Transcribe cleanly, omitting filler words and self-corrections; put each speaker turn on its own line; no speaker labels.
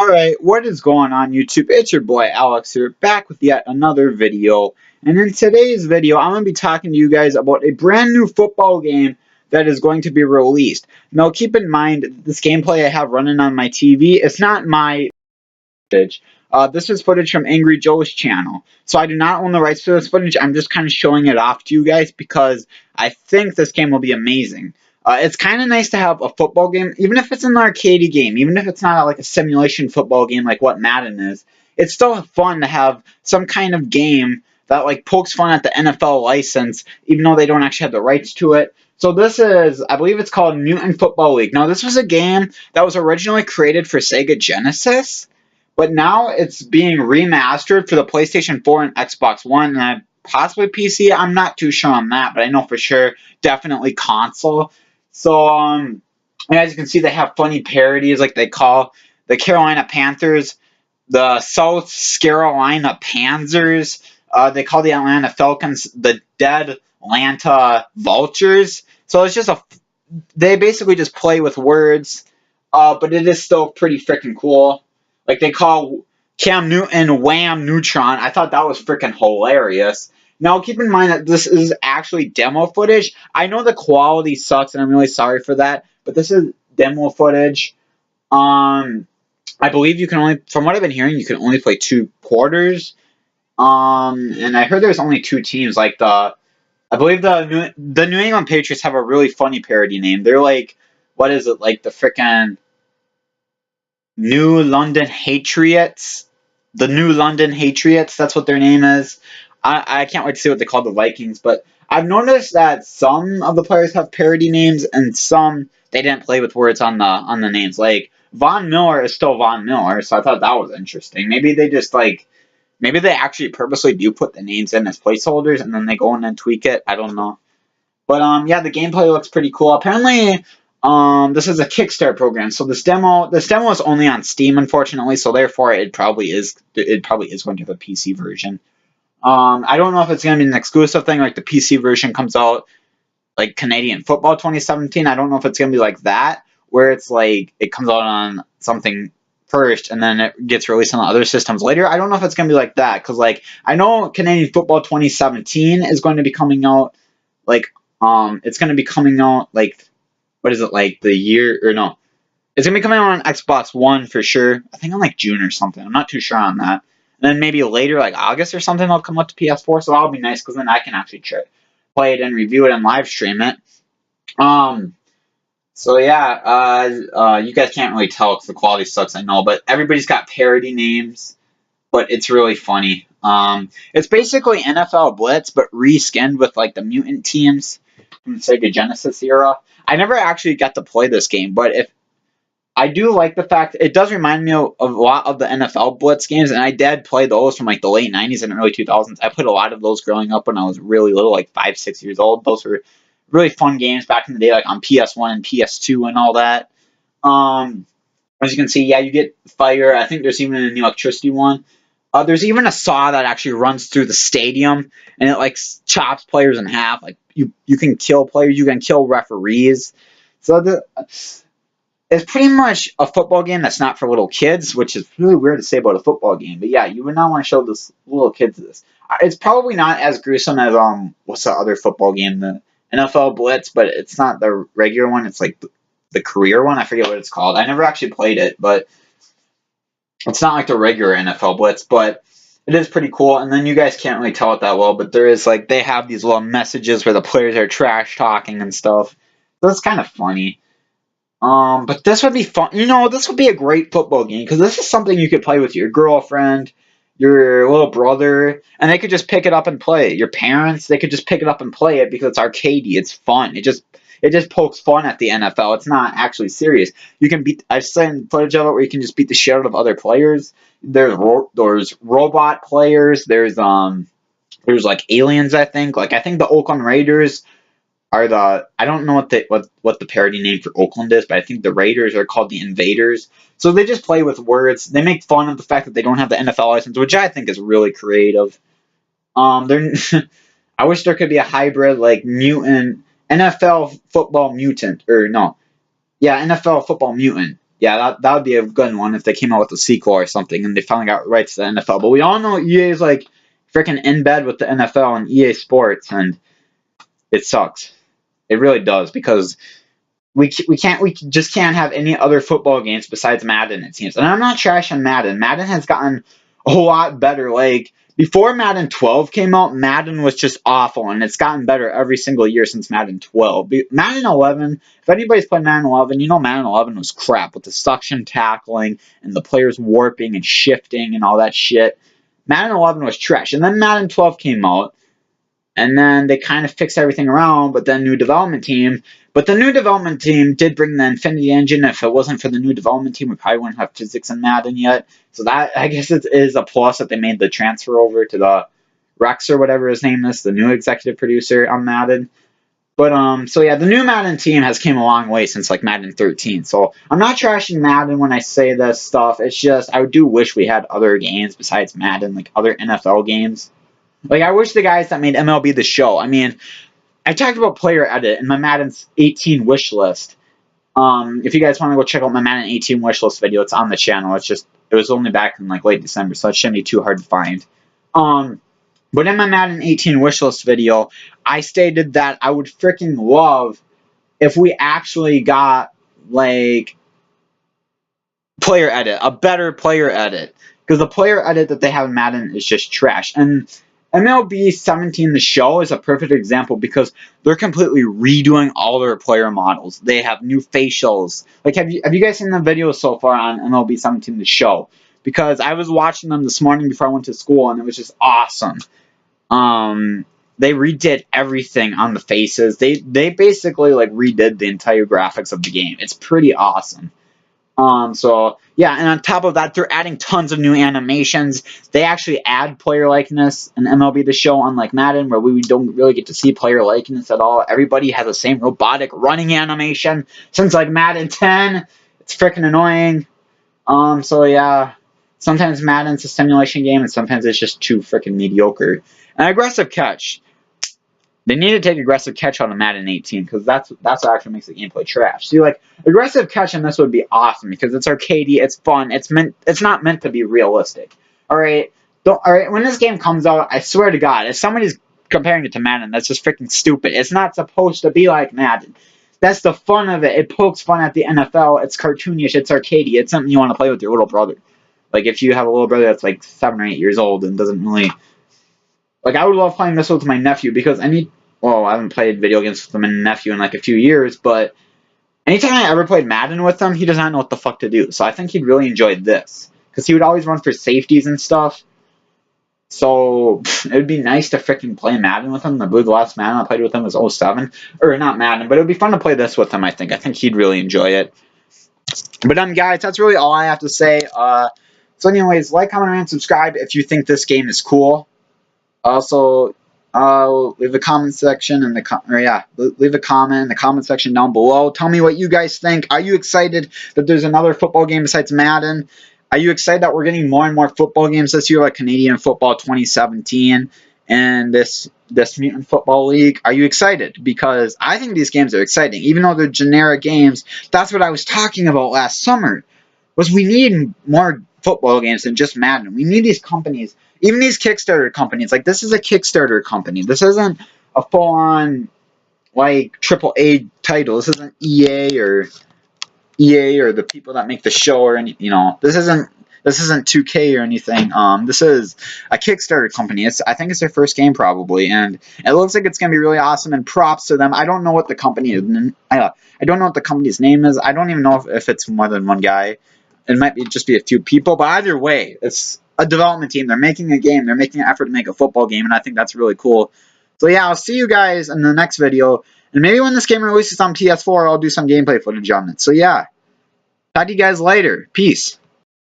Alright, what is going on YouTube? It's your boy Alex here, back with yet another video. And in today's video, I'm going to be talking to you guys about a brand new football game that is going to be released. Now keep in mind, this gameplay I have running on my TV, it's not my footage. This is footage from Angry Joe's channel. So I do not own the rights to this footage, I'm just kind of showing it off to you guys because I think this game will be amazing. It's kind of nice to have a football game, even if it's an arcade game, even if it's not like a simulation football game like what Madden is. It's still fun to have some kind of game that like pokes fun at the NFL license, even though they don't actually have the rights to it. So this is, I believe it's called Mutant Football League. Now this was a game that was originally created for Sega Genesis, but now it's being remastered for the PlayStation 4 and Xbox One, and possibly PC. I'm not too sure on that, but I know for sure definitely console. So, as you can see, they have funny parodies, like they call the Carolina Panthers the South Carolina Panzers. They call the Atlanta Falcons the Dead Atlanta Vultures. So it's just they basically just play with words, but it is still pretty freaking cool. Like they call Cam Newton Wham Neutron. I thought that was freaking hilarious. Now, keep in mind that this is actually demo footage. I know the quality sucks, and I'm really sorry for that, but this is demo footage. I believe you can only, from what I've been hearing, you can only play 2 quarters. And I heard there's only 2 teams. Like I believe the New England Patriots have a really funny parody name. They're like, what is it? Like the frickin' New London Hatriots. The New London Hatriots. That's what their name is. I can't wait to see what they call the Vikings, but I've noticed that some of the players have parody names and some they didn't play with words on the names. Like Von Miller is still Von Miller, so I thought that was interesting. Maybe they just maybe they actually purposely do put the names in as placeholders and then they go in and tweak it. I don't know. But yeah, the gameplay looks pretty cool. Apparently, this is a Kickstarter program, so this demo is only on Steam, unfortunately, so therefore it probably is going to have a PC version. I don't know if it's going to be an exclusive thing, like the PC version comes out like Canadian Football 2017. I don't know if it's going to be like that, where it's like it comes out on something first and then it gets released on other systems later. I don't know if it's going to be like that, because like I know Canadian Football 2017 is going to be coming out like it's going to be coming out like, what is it, like the year, or no, it's going to be coming out on Xbox One for sure. I think on like June or something. I'm not too sure on that. Then maybe later, like August or something, they'll come up to PS4, so that'll be nice, because then I can actually play it and review it and live stream it. So yeah, you guys can't really tell because the quality sucks, I know, but everybody's got parody names, but it's really funny. It's basically NFL Blitz, but reskinned with like the mutant teams from the Sega Genesis era. I never actually got to play this game, but if I do like the fact it does remind me of a lot of the NFL Blitz games, and I did play those from like the late 90s and early 2000s. I played a lot of those growing up when I was really little, like 5, 6 years old. Those were really fun games back in the day, like on PS1 and PS2 and all that. As you can see, yeah, you get fire. I think there's even an electricity one. There's even a saw that actually runs through the stadium, and it like chops players in half. Like you can kill players, you can kill referees. So it's pretty much a football game that's not for little kids, which is really weird to say about a football game. But yeah, you would not want to show this little kids this. It's probably not as gruesome as what's the other football game, the NFL Blitz, but it's not the regular one. It's like the career one. I forget what it's called. I never actually played it, but it's not like the regular NFL Blitz, but it is pretty cool. And then you guys can't really tell it that well, but there is like, they have these little messages where the players are trash talking and stuff. So it's kind of funny. But this would be fun. You know, this would be a great football game, because this is something you could play with your girlfriend, your little brother, and they could just pick it up and play it. Your parents, they could just pick it up and play it because it's arcadey. It's fun. It just pokes fun at the NFL. It's not actually serious. You can I've seen footage of it where you can just beat the shit out of other players. There's robot players. There's like aliens, I think. Like I think the Oakland Raiders are I don't know what the parody name for Oakland is, but I think the Raiders are called the Invaders. So they just play with words. They make fun of the fact that they don't have the NFL license, which I think is really creative. I wish there could be a hybrid like mutant NFL football mutant, or no, yeah, NFL football mutant. Yeah, that would be a good one if they came out with a sequel or something and they finally got rights to the NFL. But we all know EA is like freaking in bed with the NFL and EA Sports, and it sucks. It really does, because we just can't have any other football games besides Madden, it seems. And I'm not trashing Madden. Madden has gotten a lot better. Like, before Madden 12 came out, Madden was just awful, and it's gotten better every single year since Madden 12. Madden 11, if anybody's played Madden 11, you know Madden 11 was crap with the suction tackling and the players warping and shifting and all that shit. Madden 11 was trash. And then Madden 12 came out, and then they kind of fixed everything around, but then new development team. But the new development team did bring the Infinity Engine. If it wasn't for the new development team, we probably wouldn't have physics in Madden yet. So that, I guess, it is a plus that they made the transfer over to the Rex or whatever his name is, the new executive producer on Madden. But so yeah, the new Madden team has came a long way since like Madden 13. So I'm not trashing Madden when I say this stuff. It's just I do wish we had other games besides Madden, like other NFL games. Like, I wish the guys that made MLB The Show. I mean, I talked about player edit in my Madden 18 wish list. If you guys want to go check out my Madden 18 wish list video, it's on the channel. It was only back in like late December, so it shouldn't be too hard to find. But in my Madden 18 wish list video, I stated that I would freaking love if we actually got like player edit, a better player edit, because the player edit that they have in Madden is just trash. And MLB 17 The Show is a perfect example because they're completely redoing all their player models. They have new facials. Like, have you guys seen the videos so far on MLB 17 The Show? Because I was watching them this morning before I went to school, and it was just awesome. They redid everything on the faces. They basically like redid the entire graphics of the game. It's pretty awesome. So yeah, and on top of that, they're adding tons of new animations. They actually add player likeness in MLB The Show, unlike Madden, where we don't really get to see player likeness at all. Everybody has the same robotic running animation since like Madden 10. It's freaking annoying. So yeah, sometimes Madden's a simulation game, and sometimes it's just too freaking mediocre. And aggressive catch. They need to take aggressive catch out of Madden 18, because that's what actually makes the gameplay trash. See, like, aggressive catch in this would be awesome because it's arcadey, it's fun, it's not meant to be realistic. Alright, when this game comes out, I swear to God, if somebody's comparing it to Madden, that's just freaking stupid. It's not supposed to be like Madden. That's the fun of it. It pokes fun at the NFL. It's cartoonish, it's arcadey, it's something you want to play with your little brother. Like, if you have a little brother that's like 7 or 8 years old and doesn't really... Like, I would love playing this with my nephew, because I haven't played video games with my nephew in like a few years, but anytime I ever played Madden with him, he does not know what the fuck to do. So I think he'd really enjoy this, because he would always run for safeties and stuff. So it would be nice to freaking play Madden with him. I believe the last Madden I played with him was 07. Or not Madden, but it would be fun to play this with him, I think. I think he'd really enjoy it. But guys, that's really all I have to say. So anyways, like, comment, and subscribe if you think this game is cool. Also, leave a comment section in the leave a comment in the comment section down below. Tell me what you guys think. Are you excited that there's another football game besides Madden? Are you excited that we're getting more and more football games this year, like Canadian Football 2017 and this Mutant Football League? Are you excited? Because I think these games are exciting, even though they're generic games. That's what I was talking about last summer. Was we need more football games than just Madden. We need these companies. Even these Kickstarter companies, like, this is a Kickstarter company. This isn't a full-on, like, AAA title. This isn't EA or the people that make the show or any, this isn't 2K or anything. This is a Kickstarter company. I think it's their first game probably, and it looks like it's gonna be really awesome. And props to them. I don't know what the company is. I don't know what the company's name is. I don't even know if it's more than one guy. It might just be a few people, but either way, it's a development team. They're making a game. They're making an effort to make a football game, and I think that's really cool. So yeah, I'll see you guys in the next video, and maybe when this game releases on PS4, I'll do some gameplay footage on it. So yeah, talk to you guys later. Peace.